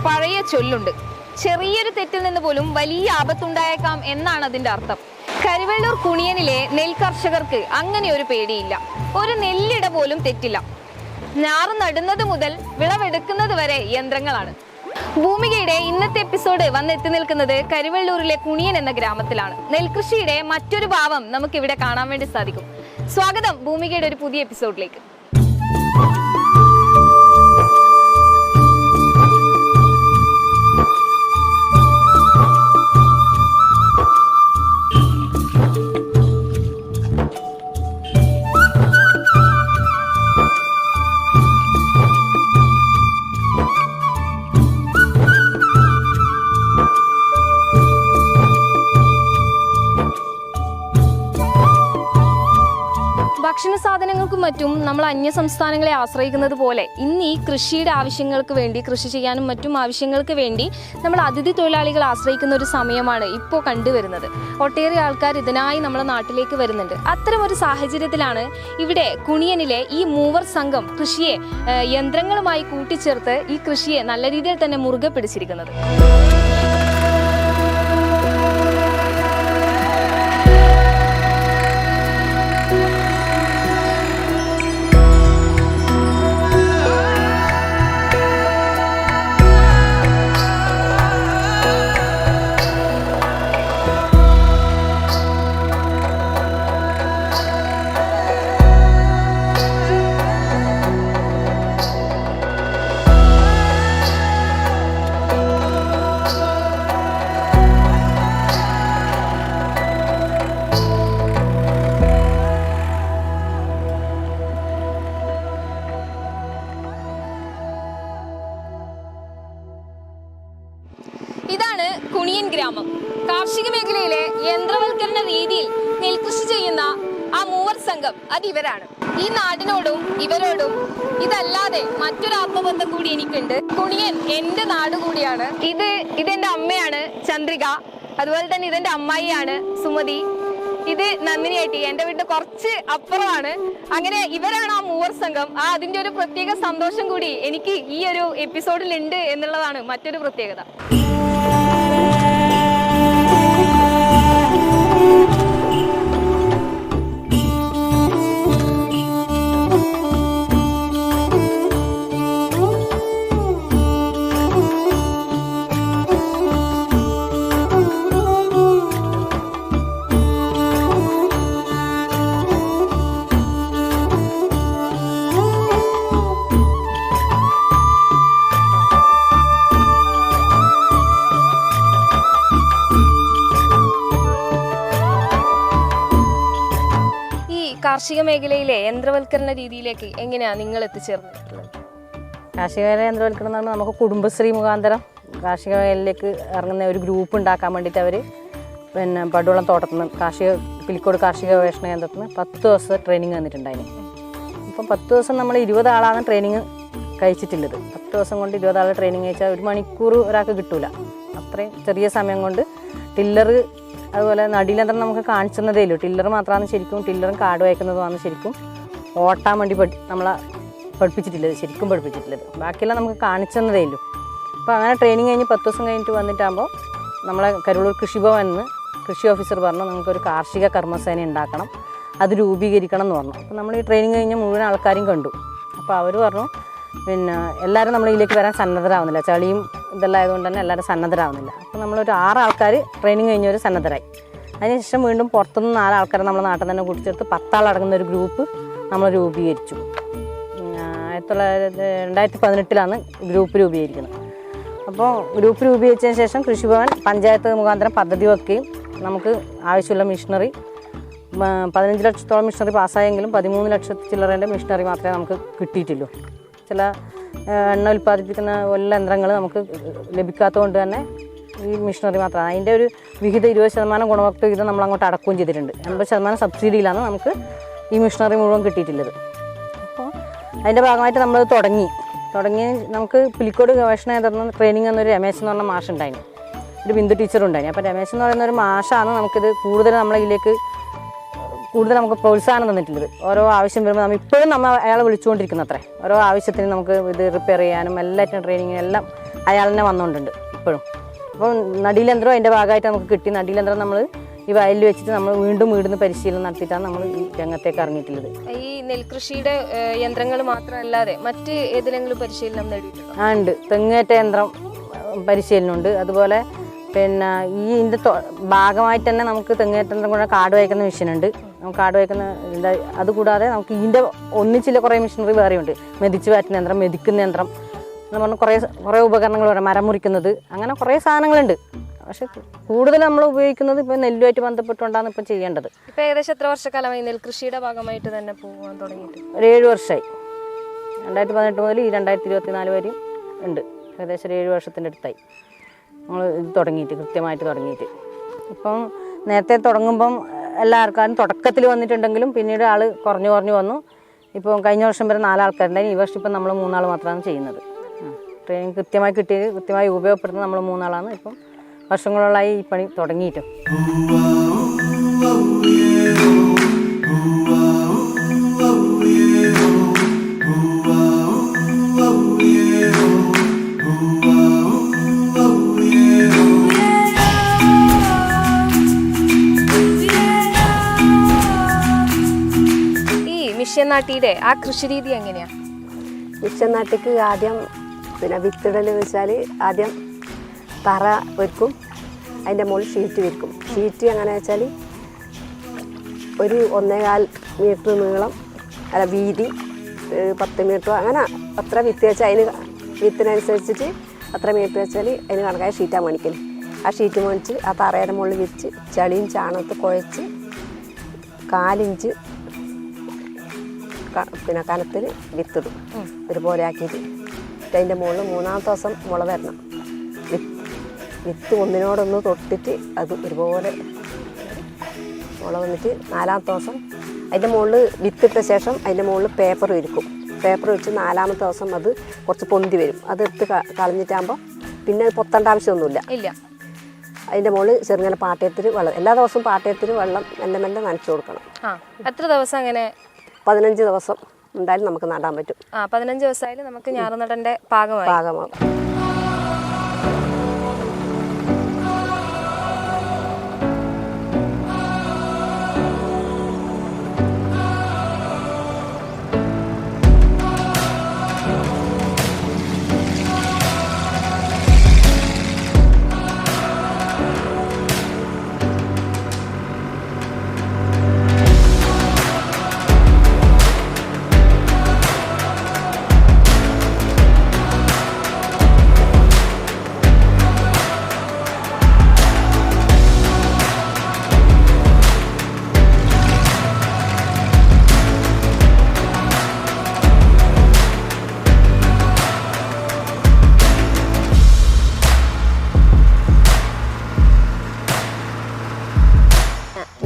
പഴയ ചൊല്ലുണ്ട്. ചെറിയൊരു തെറ്റിൽ നിന്ന് പോലും വലിയ ആപത്തുണ്ടായേക്കാം എന്നാണ് അതിന്റെ അർത്ഥം. കരിവെള്ളൂർ കുണിയനിലെ നെൽകർഷകർക്ക് അങ്ങനെ ഒരു പേടിയില്ല. ഒരു നെല്ലിട പോലും തെറ്റില്ല. ഞാറ് നടുന്നത് മുതൽ വിളവെടുക്കുന്നത് വരെ യന്ത്രങ്ങളാണ്. ഭൂമികയുടെ ഇന്നത്തെ എപ്പിസോഡ് വന്നെത്തി നിൽക്കുന്നത് കരിവെള്ളൂരിലെ കുണിയൻ എന്ന ഗ്രാമത്തിലാണ്. നെൽകൃഷിയുടെ മറ്റൊരു ഭാവം നമുക്ക് ഇവിടെ കാണാൻ വേണ്ടി സാധിക്കും. സ്വാഗതം ഭൂമികയുടെ ഒരു പുതിയ എപ്പിസോഡിലേക്ക്. ഭക്ഷണ സാധനങ്ങൾക്കും മറ്റും നമ്മൾ അന്യ സംസ്ഥാനങ്ങളെ ആശ്രയിക്കുന്നത് പോലെ ഇന്ന് ഈ കൃഷിയുടെ ആവശ്യങ്ങൾക്ക് വേണ്ടി, കൃഷി ചെയ്യാനും മറ്റും ആവശ്യങ്ങൾക്ക് വേണ്ടി നമ്മൾ അതിഥി തൊഴിലാളികൾ ആശ്രയിക്കുന്ന ഒരു സമയമാണ് ഇപ്പോൾ കണ്ടുവരുന്നത്. ഒട്ടേറെ ആൾക്കാർ ഇതിനായി നമ്മുടെ നാട്ടിലേക്ക് വരുന്നുണ്ട്. അത്തരമൊരു സാഹചര്യത്തിലാണ് ഇവിടെ കുണിയനിലെ ഈ മൂവർ സംഘം കൃഷിയെ യന്ത്രങ്ങളുമായി കൂട്ടിച്ചേർത്ത് ഈ കൃഷിയെ നല്ല രീതിയിൽ തന്നെ മുറുകെ പിടിച്ചിരിക്കുന്നത്. ഇതാണ് കുണിയൻ ഗ്രാമം. കാർഷിക മേഖലയിലെ യന്ത്രവൽക്കരണ രീതിയിൽ നെൽകൃഷി ചെയ്യുന്ന ആ മൂവർ സംഘം അതിവരാണ്. ഈ നാടിനോടും ഇവരോടും ഇതല്ലാതെ മറ്റൊരു ആത്മബന്ധം കൂടി എനിക്കുണ്ട്. കുണിയൻ എന്റെ നാട് കൂടിയാണ്. ഇതെന്റെ അമ്മയാണ് ചന്ദ്രിക. അതുപോലെ തന്നെ ഇതെന്റെ അമ്മായിയാണ് സുമതി. ഇത് നന്ദിനിയേട്ടി, എന്റെ വീട്ടിൽ കുറച്ച് അപ്പുറമാണ്. അങ്ങനെ ഇവരാണ് ആ മൂവർ സംഘം. അതിന്റെ ഒരു പ്രത്യേക സന്തോഷം കൂടി എനിക്ക് ഈ ഒരു എപ്പിസോഡിൽ ഉണ്ട് എന്നുള്ളതാണ് മറ്റൊരു പ്രത്യേകത. കാർഷിക മേഖലയിലെ യന്ത്രവൽക്കരണ രീതിയിലേക്ക് എങ്ങനെയാണ് നിങ്ങൾ എത്തിച്ചേർന്നിട്ടുള്ളത്? കാർഷിക മേഖല യന്ത്രവൽക്കരണം എന്ന് പറഞ്ഞാൽ നമുക്ക് കുടുംബശ്രീ മുഖാന്തരം കാർഷിക മേഖലയിലേക്ക് ഇറങ്ങുന്ന ഒരു ഗ്രൂപ്പ് ഉണ്ടാക്കാൻ വേണ്ടിയിട്ട് അവർ പടുവളം തോട്ടത്തിൽ നിന്ന് പിലിക്കോട് കാർഷിക ഗവേഷണ കേന്ദ്രത്തിൽ നിന്ന് 10 ദിവസം ട്രെയിനിങ് തന്നിട്ടുണ്ടായിരുന്നു. അപ്പം 10 ദിവസം നമ്മൾ 20 ആളാണ് ട്രെയിനിങ് കഴിച്ചിട്ടുള്ളത്. 10 ദിവസം കൊണ്ട് 20 ആൾ ട്രെയിനിങ് കഴിച്ചാൽ 1 മണിക്കൂർ ഒരാൾക്ക് കിട്ടൂല. അത്രയും ചെറിയ സമയം കൊണ്ട് ടില്ലർ, അതുപോലെ നടിയന്ത്രം നമുക്ക് കാണിച്ചതേ ഉള്ളൂ. ടില്ലർ മാത്രമാണ് ശരിക്കും, ടില്ലറും കാട് വയ്ക്കുന്നതുമാണ് ശരിക്കും ഓട്ടാൻ വേണ്ടി നമ്മളെ പഠിപ്പിച്ചിട്ടില്ലത്, ശരിക്കും പഠിപ്പിച്ചിട്ടുള്ളത്. ബാക്കിയെല്ലാം നമുക്ക് കാണിച്ചതേ ഉള്ളൂ. അപ്പോൾ അങ്ങനെ ട്രെയിനിങ് കഴിഞ്ഞ് 10 ദിവസം കഴിഞ്ഞിട്ട് വന്നിട്ടാകുമ്പോൾ നമ്മളെ കരുളൂർ കൃഷിഭവനിൽ നിന്ന് കൃഷി ഓഫീസർ പറഞ്ഞു നിങ്ങൾക്കൊരു കാർഷിക കർമ്മസേന ഉണ്ടാക്കണം, അത് രൂപീകരിക്കണം എന്ന് പറഞ്ഞു. അപ്പോൾ നമ്മൾ ഈ ട്രെയിനിങ് കഴിഞ്ഞ് മുഴുവൻ ആൾക്കാരും കണ്ടു. അപ്പോൾ അവർ പറഞ്ഞു എല്ലാവരും നമ്മളിതിലേക്ക് വരാൻ സന്നദ്ധരാകുന്നില്ല, ചളിയും ഇതെല്ലാം ആയതുകൊണ്ട് തന്നെ എല്ലാവരും സന്നദ്ധരാകുന്നില്ല. അപ്പോൾ നമ്മളൊരു 6 ആൾക്കാർ ട്രെയിനിങ് കഴിഞ്ഞവർ സന്നദ്ധരായി. അതിനുശേഷം വീണ്ടും പുറത്തുനിന്ന് 4 ആൾക്കാരെ നമ്മുടെ നാട്ടിൽ തന്നെ കൂട്ടിച്ചേർത്ത് 10 ആളടങ്ങുന്ന ഒരു ഗ്രൂപ്പ് നമ്മൾ രൂപീകരിച്ചു. 2018 ഗ്രൂപ്പ് രൂപീകരിക്കുന്നത്. അപ്പോൾ ഗ്രൂപ്പ് രൂപീകരിച്ചതിന് ശേഷം കൃഷിഭവൻ പഞ്ചായത്ത് മുഖാന്തരം പദ്ധതി വെക്കുകയും നമുക്ക് ആവശ്യമുള്ള മിഷനറി 15 ലക്ഷത്തോളം മിഷനറി പാസ്സായെങ്കിലും 13 ലക്ഷത്തി ചില്ലറേൻ്റെ മിഷനറി മാത്രമേ നമുക്ക് കിട്ടിയിട്ടുള്ളൂ. ചില എണ്ണ ഉൽപ്പാദിപ്പിക്കുന്ന എല്ലാ യന്ത്രങ്ങൾ നമുക്ക് ലഭിക്കാത്തതുകൊണ്ട് തന്നെ ഈ മിഷനറി മാത്രമാണ്. അതിൻ്റെ ഒരു വിഹിതം 20% ഗുണഭോക്തൃ വിഹിതം നമ്മൾ അങ്ങോട്ട് അടക്കുകയും ചെയ്തിട്ടുണ്ട്. 80% സബ്സിഡിയിലാണ് നമുക്ക് ഈ മിഷനറി മുഴുവൻ കിട്ടിയിട്ടുള്ളത്. അപ്പോൾ അതിൻ്റെ ഭാഗമായിട്ട് നമ്മൾ തുടങ്ങി നമുക്ക് പുലിക്കോട് ഗവേഷണ കേന്ദ്രത്തിൽ ട്രെയിനിങ് എന്നൊരു രമേശ് എന്ന് പറഞ്ഞ മാഷുണ്ടായിരുന്നു, ഒരു ബിന്ദു ടീച്ചറുണ്ടായിരുന്നു. അപ്പോൾ രമേശ് എന്ന് പറയുന്ന ഒരു മാഷാണ് നമുക്കിത് കൂടുതൽ നമ്മളിതിലേക്ക് കൂടുതൽ നമുക്ക് പ്രോത്സാഹനം തന്നിട്ടുള്ളത്. ഓരോ ആവശ്യം വരുമ്പോൾ ഇപ്പോഴും അയാളെ വിളിച്ചുകൊണ്ടിരിക്കുന്ന അത്രേ. ഓരോ ആവശ്യത്തിന് നമുക്ക് ഇത് റിപ്പയർ ചെയ്യാനും എല്ലാറ്റിനും ട്രെയിനിങ്ങിനും എല്ലാം അയാൾ തന്നെ വന്നുകൊണ്ടുണ്ട് ഇപ്പോഴും. അപ്പോൾ നടീലന്ത്രം അതിൻ്റെ ഭാഗമായിട്ട് നമുക്ക് കിട്ടി. നടീലന്ത്രം നമ്മൾ ഈ വയലിൽ വെച്ചിട്ട് നമ്മൾ വീണ്ടും വീണ്ടും പരിശീലനം നടത്തിയിട്ടാണ് നമ്മൾ ഈ രംഗത്തേക്ക് ഇറങ്ങിയിട്ടുള്ളത്. ഈ നെൽകൃഷിയുടെ യന്ത്രങ്ങൾ മാത്രമല്ലാതെ മറ്റ് ഏതെങ്കിലും പരിശീലനം നേടിയിട്ടുണ്ടോ? ആ ഉണ്ട്, തെങ്ങേറ്റ യന്ത്രം പരിശീലനമുണ്ട്. അതുപോലെ പിന്നെ ഈ ഇതിൻ്റെ ഭാഗമായിട്ട് തന്നെ നമുക്ക് തെങ്ങേറ്റ യന്ത്രം കൂടെ കാട് വയ്ക്കുന്ന മെഷീനുണ്ട്. നമുക്ക് കാട് വയ്ക്കുന്ന അതുകൂടാതെ നമുക്ക് ഇതിൻ്റെ ഒന്നിച്ചില്ല കുറേ മെഷീനറി വേറെയുണ്ട്. മെതിച്ച് വാറ്റുന്ന യന്ത്രം, മെതിക്കുന്ന യന്ത്രം എന്ന് പറഞ്ഞാൽ കുറേ ഉപകരണങ്ങൾ പറയാം, മരം മുറിക്കുന്നത്, അങ്ങനെ കുറേ സാധനങ്ങളുണ്ട്. പക്ഷെ കൂടുതൽ നമ്മൾ ഉപയോഗിക്കുന്നത് ഇപ്പോൾ നെല്ലുമായിട്ട് ബന്ധപ്പെട്ടുകൊണ്ടാണ് ഇപ്പം ചെയ്യേണ്ടത്. ഇപ്പം ഏകദേശം എത്ര വർഷക്കാലമായി നെൽകൃഷിയുടെ ഭാഗമായിട്ട് തന്നെ പോകാൻ തുടങ്ങിയിട്ട്? ഒരു 7 വർഷമായി. 2018 മുതൽ ഈ 2024 വരെയും ഉണ്ട്. ഏകദേശം ഒരു 7 വർഷത്തിൻ്റെ അടുത്തായി നമ്മൾ ഇത് തുടങ്ങിയിട്ട്, കൃത്യമായിട്ട് തുടങ്ങിയിട്ട്. ഇപ്പം നേരത്തെ തുടങ്ങുമ്പം എല്ലാവർക്കും തുടക്കത്തിൽ വന്നിട്ടുണ്ടെങ്കിലും പിന്നീട് ആൾ കുറഞ്ഞു വന്നു. ഇപ്പം കഴിഞ്ഞ വർഷം വരെ 4 ആൾക്കാരുണ്ടായി. ഈ വർഷം ഇപ്പം നമ്മൾ 3 ആൾ മാത്രമാണ് ചെയ്യുന്നത്. ട്രെയിനിങ് കൃത്യമായി കിട്ടിയത്, കൃത്യമായി ഉപയോഗപ്പെടുത്തുന്നത് നമ്മൾ 3 ആളാണ്. ഇപ്പം വർഷങ്ങളോളായി ഈ പണി തുടങ്ങിയിട്ടും. ഈ മിഷ്യനാട്ടിയുടെ ആ കൃഷി രീതി എങ്ങനെയാ? മിഷ്യനാട്ടിക്ക് ആദ്യം പിന്നെ വിത്തിടൽ വെച്ചാൽ ആദ്യം തറ ഒരുക്കും, അതിൻ്റെ മുകളിൽ ഷീറ്റ് വിരിക്കും. ഷീറ്റ് എങ്ങനെ വെച്ചാൽ ഒരു 1.25 മീറ്റർ നീളം, അല്ല വീതി 10 മീറ്റർ, അങ്ങനെ അത്ര വിത്ത് വെച്ചാൽ അതിന് വിത്തിനനുസരിച്ചിട്ട് അത്ര മീറ്റർ വെച്ചാൽ അതിന് കണക്കായ ഷീറ്റാണ് മേടിക്കൽ. ആ ഷീറ്റ് മേടിച്ച് ആ തറയുടെ മുകളിൽ വിരിച്ച് ചളിയും ചാണകത്ത് കുഴച്ച് 4 ഇഞ്ച് പിന്നെ കനത്തിൽ വിത്തിടും. ഒരുപോലെ ആക്കിയിട്ട് അതിൻ്റെ മുകളിൽ 3-ാമത്തെ ദിവസം മുള വരണം. വിത്ത് ഒന്നിനോടൊന്ന് തൊട്ടിട്ട് അത് ഒരുപോലെ മുള വന്നിട്ട് 4-ാമത്തെ ദിവസം അതിൻ്റെ മുകളിൽ വിത്തിട്ട ശേഷം അതിൻ്റെ മുകളിൽ പേപ്പർ വിരിക്കും. പേപ്പർ വെച്ച് 4-ാമത്തെ ദിവസം അത് കുറച്ച് പൊന്തി വരും. അതെടുത്ത് കളഞ്ഞിട്ടാകുമ്പോൾ പിന്നെ അത് പൊത്തേണ്ട ആവശ്യമൊന്നുമില്ല. ഇല്ല. അതിൻ്റെ മുകളിൽ ചെറുങ്ങനെ പാട്ടയത്തിൽ വെള്ളം, എല്ലാ ദിവസവും പാട്ടയത്തിൽ വെള്ളം മെല്ലെ നനച്ചു കൊടുക്കണം. എത്ര ദിവസം അങ്ങനെ? 15 ദിവസം എന്തായാലും നമുക്ക് നടാൻ പറ്റും. 15 ദിവസമായാലും നമുക്ക് ഞാറുനടന്റെ പാകമാകും.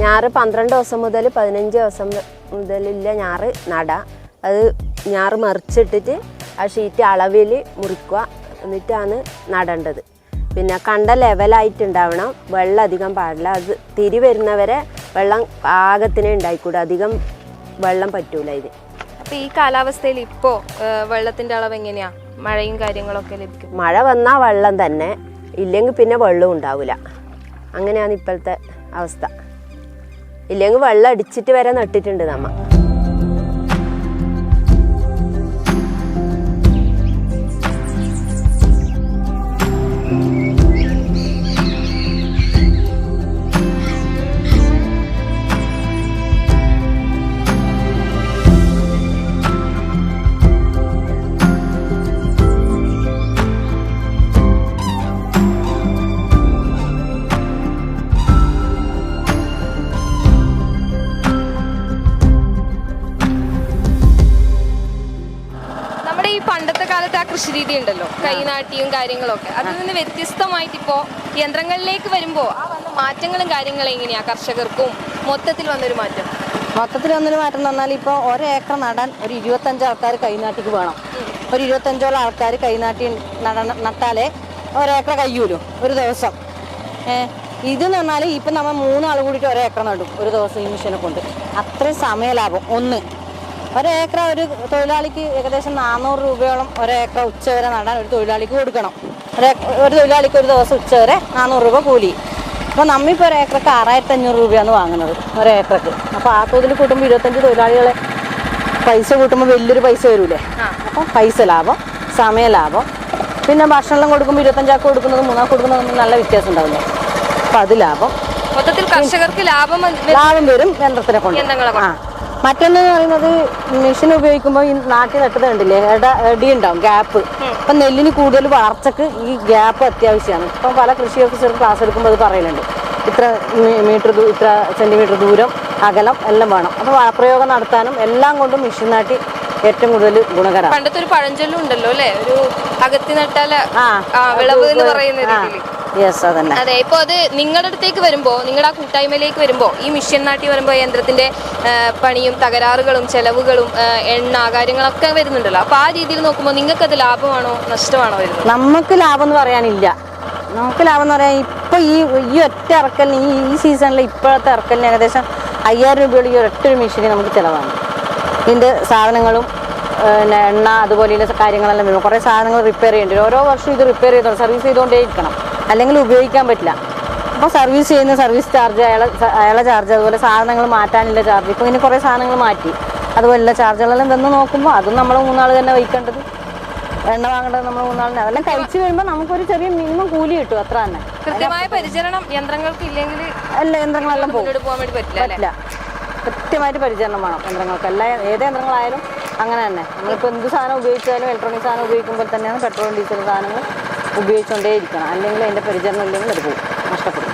ഞാറ് 12 ദിവസം മുതൽ 15 ദിവസം മുതലില്ല ഞാറ് നടാം. അത് ഞാറ് മറിച്ചിട്ടിട്ട് ആ ഷീറ്റ് അളവിൽ മുറിക്കുക, എന്നിട്ടാണ് നടേണ്ടത്. പിന്നെ കണ്ട ലെവലായിട്ടുണ്ടാവണം, വെള്ളം അധികം പാടില്ല. അത് തിരി വരുന്നവരെ വെള്ളം പാകത്തിനെ ഉണ്ടായിക്കൂടെ, അധികം വെള്ളം പറ്റൂല ഇത്. അപ്പോൾ ഈ കാലാവസ്ഥയിൽ ഇപ്പോൾ വെള്ളത്തിൻ്റെ അളവ് എങ്ങനെയാ? മഴയും കാര്യങ്ങളൊക്കെ ലഭിക്കും? മഴ വന്നാൽ വെള്ളം തന്നെ, ഇല്ലെങ്കിൽ പിന്നെ വെള്ളവും ഉണ്ടാവില്ല. അങ്ങനെയാണ് ഇപ്പോഴത്തെ അവസ്ഥ. ഇല്ലെങ്കിൽ വെള്ളം അടിച്ചിട്ട് വരെ നട്ടിട്ടുണ്ട് നമ്മ. പണ്ടത്തെ കാലത്ത് ആ കൃഷി രീതി ഉണ്ടല്ലോ, കൈനാട്ടിയും കാര്യങ്ങളൊക്കെ, അതിൽ നിന്ന് വ്യത്യസ്തമായിട്ട് ഇപ്പോൾ യന്ത്രങ്ങളിലേക്ക് വരുമ്പോൾ ആ വന്ന മാറ്റങ്ങളും കാര്യങ്ങളും എങ്ങനെയാ കർഷകർക്കും മൊത്തത്തിൽ വന്നൊരു മാറ്റം? മൊത്തത്തിൽ വന്നൊരു മാറ്റം എന്ന് പറഞ്ഞാൽ ഇപ്പോൾ 1 ഏക്കർ നടാൻ ഒരു 25 ആൾക്കാർ കൈനാട്ടിക്ക് വേണം. ഒരു 25ഓളം ആൾക്കാർ കൈനാട്ടി നട്ടാലേ 1 ഏക്കർ കഴിയൂലോ ഒരു ദിവസം. ഇതെന്ന് പറഞ്ഞാൽ ഇപ്പം നമ്മൾ 3 ആൾ കൂടിയിട്ട് 1 ഏക്കർ നടും ഒരു ദിവസം ഈ മെഷീനെ കൊണ്ട്. അത്രയും സമയ ലാഭം. 1 ഏക്കർ ഒരു തൊഴിലാളിക്ക് ഏകദേശം 400 രൂപയോളം 1 ഏക്കർ ഉച്ചവരെ നടാൻ ഒരു തൊഴിലാളിക്ക് കൊടുക്കണം. ഒരു തൊഴിലാളിക്ക് ഒരു ദിവസം ഉച്ച വരെ 400 രൂപ കൂലി. അപ്പോൾ നമ്മിപ്പോൾ ഒരു ഏക്കർക്ക് 6500 രൂപയാണ് വാങ്ങുന്നത് ഒരു ഏക്കർക്ക്. അപ്പോൾ ആ തോതിൽ കൂട്ടുമ്പോൾ 25 തൊഴിലാളികളെ പൈസ കൂട്ടുമ്പോൾ വലിയൊരു പൈസ വരൂലേ. അപ്പം പൈസ ലാഭം, സമയ ലാഭം, പിന്നെ ഭക്ഷണം കൊടുക്കുമ്പോൾ 25 ആൾക്ക് കൊടുക്കുന്നത് 3 ആൾക്ക് കൊടുക്കുന്നത് നല്ല വ്യത്യാസം ഉണ്ടാവില്ലേ. അപ്പം അത് ലാഭം. മൊത്തത്തിൽ കർഷകർക്ക് ലാഭം വരും യന്ത്രത്തിനെ കൊണ്ട്. ആ മറ്റൊന്ന് പറയുന്നത് മെഷീൻ ഉപയോഗിക്കുമ്പോൾ ഈ നാട്ടിൽ നട്ടത് കണ്ടില്ലേ, എടി ഉണ്ടാവും, ഗ്യാപ്പ്. അപ്പം നെല്ലിന് കൂടുതൽ വളർച്ചക്ക് ഈ ഗ്യാപ്പ് അത്യാവശ്യമാണ്. ഇപ്പം പല കൃഷി ഓഫീസർക്ക് ക്ലാസ് എടുക്കുമ്പോൾ അത് പറയുന്നുണ്ട്, ഇത്ര ഇത്ര സെൻറ്റിമീറ്റർ ദൂരം അകലം എല്ലാം വേണം. അപ്പോൾ വളപ്രയോഗം നടത്താനും എല്ലാം കൊണ്ടും മെഷീൻ നാട്ടി ഏറ്റവും കൂടുതൽ ഗുണകരമാണ്. പണ്ടത്തെ ഒരു പഴഞ്ചൊല്ലും ഉണ്ടല്ലോ അല്ലേ, ഒരു അകത്തി നട്ടാൽ വിളവ് എന്ന് പറയുന്ന രീതിയിൽ. അതെ. ഇപ്പൊ അത് നിങ്ങളുടെ അടുത്തേക്ക് വരുമ്പോ, നിങ്ങളുടെ ആ കൂട്ടായ്മയിലേക്ക് വരുമ്പോ, ഈ മിഷ്യൻ നാട്ടി വരുമ്പോ യന്ത്രത്തിന്റെ പണിയും തകരാറുകളും ചെലവുകളും എണ്ണ കാര്യങ്ങളൊക്കെ വരുന്നുണ്ടല്ലോ. അപ്പൊ ആ രീതിയിൽ നോക്കുമ്പോൾ നിങ്ങൾക്ക് അത് ലാഭമാണോ നഷ്ടമാണോ വരുന്നത്? നമുക്ക് ലാഭം എന്ന് പറയാനില്ല. നമുക്ക് ലാഭം എന്ന് പറയാൻ ഇപ്പൊ ഈ ഒറ്റ ഇറക്കലിന് ഈ സീസണിൽ ഇപ്പോഴത്തെ ഇറക്കലിന് ഏകദേശം 5000 രൂപയുള്ള ഈ ഒരൊറ്റ മെഷീന് നമുക്ക് ചിലവാണ്. ഇതിൻ്റെ സാധനങ്ങളും പിന്നെ എണ്ണ അതുപോലെയുള്ള കാര്യങ്ങളെല്ലാം വരും. കുറേ സാധനങ്ങൾ റിപ്പയർ ചെയ്യേണ്ടി വരും. ഓരോ വർഷവും ഇത് റിപ്പയർ ചെയ്തോളൂ, സർവീസ് ചെയ്തുകൊണ്ടേ ഇരിക്കണം, അല്ലെങ്കിൽ ഉപയോഗിക്കാൻ പറ്റില്ല. അപ്പോൾ സർവീസ് ചെയ്യുന്ന സർവീസ് ചാർജ്, അയാളെ ചാർജ്, അതുപോലെ സാധനങ്ങൾ മാറ്റാനുള്ള ചാർജ്. ഇപ്പോൾ ഇനി കുറേ സാധനങ്ങൾ മാറ്റി, അതുപോലെയുള്ള ചാർജുകളെല്ലാം വന്ന് നോക്കുമ്പോൾ അതും നമ്മൾ 3 ആൾ തന്നെ വഹിക്കേണ്ടത്. എണ്ണ വാങ്ങേണ്ടത് നമ്മൾ 3 ആളിനെ. അതെല്ലാം കഴിച്ച് വരുമ്പോൾ നമുക്കൊരു ചെറിയ മിനിമം കൂലി കിട്ടും, അത്ര തന്നെ. കൃത്യമായ പരിചരണം യന്ത്രങ്ങൾക്ക് ഇല്ലെങ്കിൽ യന്ത്രങ്ങളെല്ലാം പോകാൻ വേണ്ടി പറ്റില്ല. കൃത്യമായിട്ട് പരിചരണം വേണം യന്ത്രങ്ങൾക്ക്. ഏത് യന്ത്രങ്ങളായാലും അങ്ങനെ തന്നെ. നമ്മളിപ്പോൾ എന്ത് സാധനം ഉപയോഗിച്ചാലും ഇലക്ട്രോണിക് സാധനം ഉപയോഗിക്കുമ്പോൾ തന്നെയാണ് പെട്രോൾ ഡീസൽ സാധനങ്ങൾ ഉപയോഗിച്ചുകൊണ്ടേ ഇരിക്കണം. അല്ലെങ്കിൽ അതിൻ്റെ പരിചരണം ഇല്ലെങ്കിൽ അത് പോകും, നഷ്ടപ്പെടും.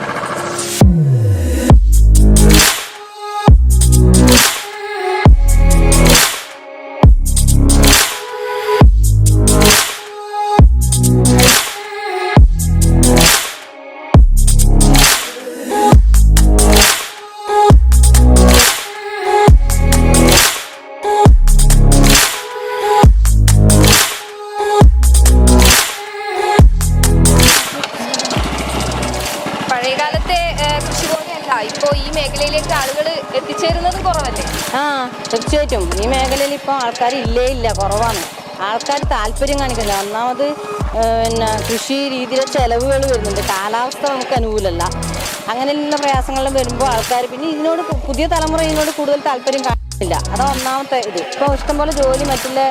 തീർച്ചയായിട്ടും ഈ മേഖലയിൽ ഇപ്പോൾ ആൾക്കാർ ഇല്ല, കുറവാണ്. ആൾക്കാർ താല്പര്യം കാണിക്കുന്നില്ല. ഒന്നാമത് പിന്നെ കൃഷി രീതിയിലെ ചിലവുകൾ വരുന്നുണ്ട്, കാലാവസ്ഥ നമുക്ക് അനുകൂലമല്ല, അങ്ങനെയുള്ള പ്രയാസങ്ങളും വരുമ്പോൾ ആൾക്കാർ പിന്നെ ഇതിനോട് പുതിയ തലമുറ ഇതിനോട് കൂടുതൽ താല്പര്യം കാണില്ല. അതാണ് ഒന്നാമത്തെ ഇത്. ഇപ്പോൾ ഇഷ്ടംപോലെ ജോലി മറ്റുള്ള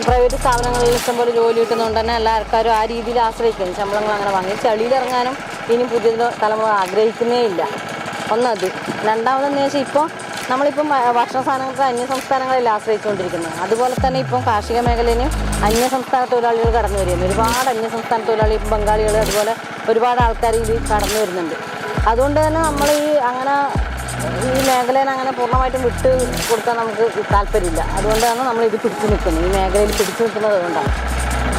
പ്രൈവറ്റ് സ്ഥാപനങ്ങളിൽ ഇഷ്ടംപോലെ ജോലി കിട്ടുന്നതുകൊണ്ട് തന്നെ എല്ലാ ആൾക്കാരും ആ രീതിയിൽ ആശ്രയിക്കുന്നു. ശമ്പളങ്ങൾ അങ്ങനെ വാങ്ങി ചളിയിലിറങ്ങാനും ഇനിയും പുതിയ തലമുറ ആഗ്രഹിക്കുന്നേ ഇല്ല. ഒന്നത്. രണ്ടാമതെന്ന് വെച്ചാൽ ഇപ്പോൾ നമ്മളിപ്പം ഭക്ഷണ സാധനങ്ങൾക്ക് അന്യസംസ്ഥാനങ്ങളിൽ ആശ്രയിച്ചുകൊണ്ടിരിക്കുന്നത്. അതുപോലെ തന്നെ ഇപ്പം കാർഷിക മേഖലയിൽ അന്യസംസ്ഥാന തൊഴിലാളികൾ കടന്നു വരികയാണ്. ഒരുപാട് അന്യസംസ്ഥാന തൊഴിലാളി, ഇപ്പം ബംഗാളികൾ, അതുപോലെ ഒരുപാട് ആൾക്കാർ ഇതിൽ കടന്നു വരുന്നുണ്ട്. അതുകൊണ്ട് തന്നെ നമ്മൾ ഈ മേഖലയിൽ അങ്ങനെ പൂർണ്ണമായിട്ടും വിട്ട് കൊടുക്കാൻ നമുക്ക് താല്പര്യമില്ല. അതുകൊണ്ടാണ് നമ്മളിത് പിടിച്ചു നിൽക്കുന്നത്. ഈ മേഖലയിൽ പിടിച്ചു നിൽക്കുന്നത് അതുകൊണ്ടാണ്.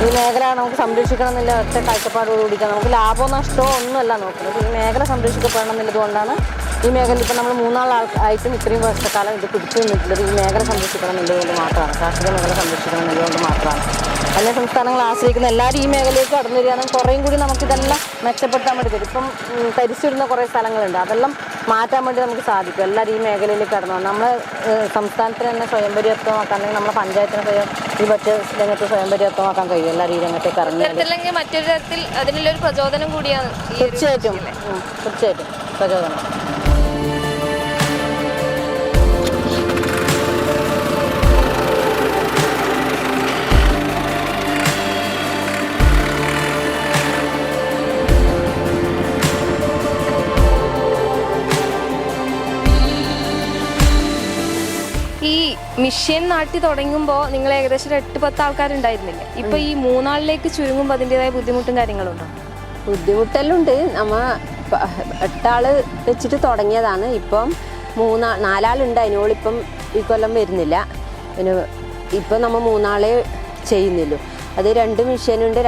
ഈ മേഖല നമുക്ക് സംരക്ഷിക്കണം എന്നുള്ള ഒറ്റ കാഴ്ചപ്പാടോടുകൂടിക്കാൻ നമുക്ക് ലാഭമോ നഷ്ടമോ ഒന്നുമല്ല നോക്കുന്നത്. ഈ മേഖല സംരക്ഷിക്കപ്പെടണം എന്നുള്ളതുകൊണ്ടാണ് ഈ മേഖലയിൽ ഇപ്പം നമ്മൾ 3 ആയിട്ടും ഇത്രയും വർഷക്കാലം ഇത് പിടിച്ചു നിന്നിട്ടുള്ളത്. ഈ മേഖല സംരക്ഷിക്കണം എന്നുള്ളതുകൊണ്ട് മാത്രമാണ്, കാർഷിക മേഖല സംരക്ഷിക്കണം എന്നുള്ളതുകൊണ്ട് മാത്രമാണ്. അന്യ സംസ്ഥാനങ്ങൾ ആശ്രയിക്കുന്ന എല്ലാവരും ഈ മേഖലയിലേക്ക് കടന്നു വരികയാണെങ്കിൽ കുറേയും കൂടി നമുക്കിതെല്ലാം മെച്ചപ്പെടുത്താൻ വേണ്ടി പറ്റും. ഇപ്പം തരിച്ചിടുന്ന കുറേ സ്ഥലങ്ങളുണ്ട്, അതെല്ലാം മാറ്റാൻ വേണ്ടി നമുക്ക് സാധിക്കും. എല്ലാവരും ഈ മേഖലയിലേക്ക് കടന്നു വന്നാൽ നമ്മളെ സംസ്ഥാനത്തിന് തന്നെ സ്വയം പര്യാപ്തമാക്കാൻ, അല്ലെങ്കിൽ നമ്മുടെ പഞ്ചായത്തിന് ഈ മറ്റ് രംഗത്ത് സ്വയം പര്യാപ്തമാക്കാൻ കഴിയും. എല്ലാവരും ഈ രംഗത്തേക്ക് ഇറങ്ങി മറ്റൊരു തരത്തിൽ അതിനുള്ളൊരു പ്രചോദനം കൂടിയാണ്. തീർച്ചയായിട്ടും പ്രചോദനം. ഈ മിഷ്യൻ നാട്ടി തുടങ്ങുമ്പോൾ നിങ്ങൾ ഏകദേശം 8-10 ആൾക്കാരുണ്ടായിരുന്നില്ല. ഇപ്പൊ ഈ 3 ആളിലേക്ക് ചുരുങ്ങുമ്പോൾ അതിൻ്റെതായ ബുദ്ധിമുട്ടും കാര്യങ്ങളുണ്ടോ? ബുദ്ധിമുട്ടെല്ലാം ഉണ്ട്. നമ്മ 8 ആള് വെച്ചിട്ട് തുടങ്ങിയതാണ്. ഇപ്പം 4 ആളുണ്ട്. അതിനോളിപ്പം ഈ കൊല്ലം വരുന്നില്ല. പിന്നെ ഇപ്പം നമ്മൾ 3 ആളെ ചെയ്യുന്നില്ലു. അത് 2 മെഷീനുണ്ട്.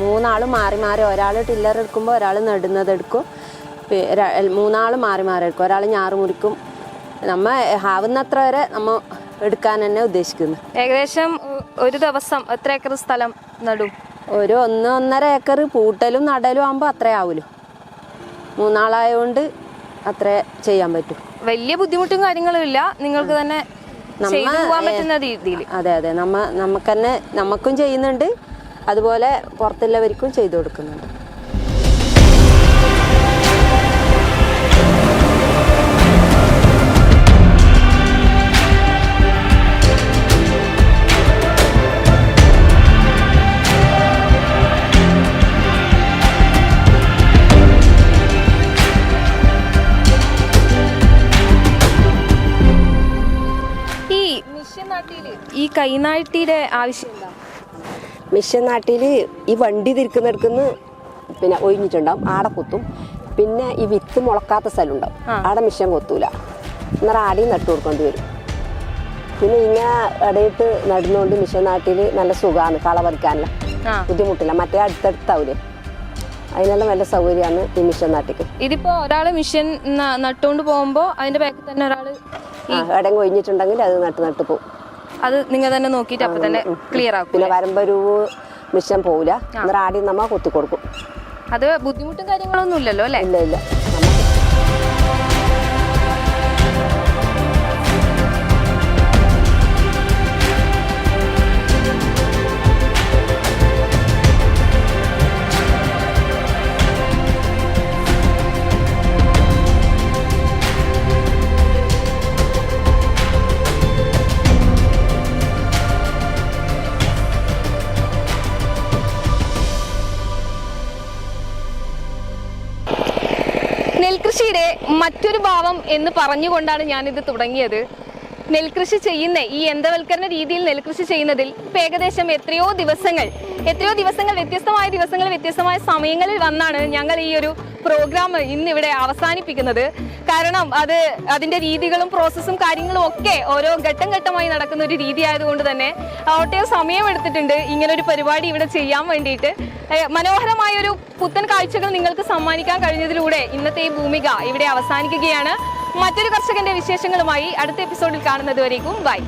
3 ആൾ മാറി മാറി, ഒരാൾ ടില്ലർ എടുക്കുമ്പോൾ ഒരാൾ നടുന്നതെടുക്കും, 3 ആൾ മാറി മാറി എടുക്കും. ഒരാൾ ഞാറ് മുറിക്കും. നമ്മ ആവുന്നത്ര വരെ നമ്മ എടുക്കാൻ തന്നെ ഉദ്ദേശിക്കുന്നു. ഏകദേശം ഒരു ദിവസം എത്ര ഏക്കർ സ്ഥലം നടും? ഒരു 1-1.5 ഏക്കർ പൂട്ടലും നടലും ആകുമ്പോൾ അത്രേ ആവുമല്ലോ. 3 ആളായതുകൊണ്ട് അത്രേ ചെയ്യാൻ പറ്റും. വലിയ ബുദ്ധിമുട്ടും കാര്യങ്ങളും ഇല്ല, നിങ്ങൾക്ക് തന്നെ ചെയ്തു പോകാൻ പറ്റുന്ന രീതിയിൽ. അതെ, നമുക്ക് തന്നെ നമുക്കും ചെയ്യുന്നുണ്ട്, അതുപോലെ പുറത്തുള്ളവർക്കും ചെയ്തു കൊടുക്കുന്നുണ്ട്. ഈ കൈനാട്ടിയുടെ ആവശ്യം എന്താ? മിഷൻ നാട്ടിൽ ഈ വണ്ടി തിരിക്കുന്നിടക്കുന്ന് പിന്നെ ഒഴിഞ്ഞിട്ടുണ്ടാവും, ആടെ കുത്തും. പിന്നെ ഈ വിത്ത് മുളക്കാത്ത സ്ഥലം ഉണ്ടാവും, ആടെ മിഷൻ കൊത്തൂല, അന്നേരം ആടെയും നട്ടു കൊടുക്കേണ്ടി വരും. പിന്നെ ഇങ്ങനെ ഇടയിട്ട് നടുന്നോണ്ട് മിഷൻ നാട്ടിൽ നല്ല സുഖമാണ്, കള പറിക്കാനുള്ള ബുദ്ധിമുട്ടില്ല. മറ്റേ അടുത്തടുത്താവൂലേ, അതിനെല്ലാം നല്ല സൗകര്യമാണ് ഈ മിഷൻ നാട്ടിക്ക്. ഇതിപ്പോ ഒരാള് മിഷൻ നട്ടുകൊണ്ട് പോകുമ്പോ അതിന്റെ ബാക്കിൽ തന്നെ ഒരാള് എവിടെയും ഒഴിഞ്ഞിട്ടുണ്ടെങ്കിൽ അത് നട്ട് പോകും. അത് നിങ്ങൾ തന്നെ നോക്കിയിട്ട് അപ്പൊ തന്നെ ക്ലിയർ ആക്കും. പിന്നെ വരുമ്പൊരു മിഷൻ പോവില്ല, അന്നേരം ആദ്യം നമ്മ കൊത്തി കൊടുക്കും. അത് ബുദ്ധിമുട്ടും കാര്യങ്ങളൊന്നും ഇല്ലല്ലോ അല്ലേ? ഇല്ല ഇല്ല. നെൽകൃഷിയുടെ മറ്റൊരു ഭാവം എന്ന് പറഞ്ഞുകൊണ്ടാണ് ഞാനിത് തുടങ്ങിയത്. നെൽകൃഷി ചെയ്യുന്ന ഈ യന്ത്രവൽക്കരണ രീതിയിൽ നെൽകൃഷി ചെയ്യുന്നതിൽ ഇപ്പം ഏകദേശം എത്രയോ ദിവസങ്ങൾ വ്യത്യസ്തമായ സമയങ്ങളിൽ വന്നാണ് ഞങ്ങൾ ഈ ഒരു പ്രോഗ്രാം ഇന്നിവിടെ അവസാനിപ്പിക്കുന്നത്. കാരണം അതിൻ്റെ രീതികളും പ്രോസസ്സും കാര്യങ്ങളും ഒക്കെ ഓരോ ഘട്ടം ഘട്ടമായി നടക്കുന്ന ഒരു രീതി ആയതുകൊണ്ട് തന്നെ ഒട്ടേറെ സമയമെടുത്തിട്ടുണ്ട് ഇങ്ങനൊരു പരിപാടി ഇവിടെ ചെയ്യാൻ വേണ്ടിയിട്ട്. മനോഹരമായൊരു പുത്തൻ കാഴ്ചകൾ നിങ്ങൾക്ക് സമ്മാനിക്കാൻ കഴിഞ്ഞതിലൂടെ ഇന്നത്തെ ഈ ഭൂമിക ഇവിടെ അവസാനിക്കുകയാണ്. മറ്റൊരു കർഷകന്റെ വിശേഷങ്ങളുമായി അടുത്ത എപ്പിസോഡിൽ കാണുന്നത് വരേക്കും ബൈ.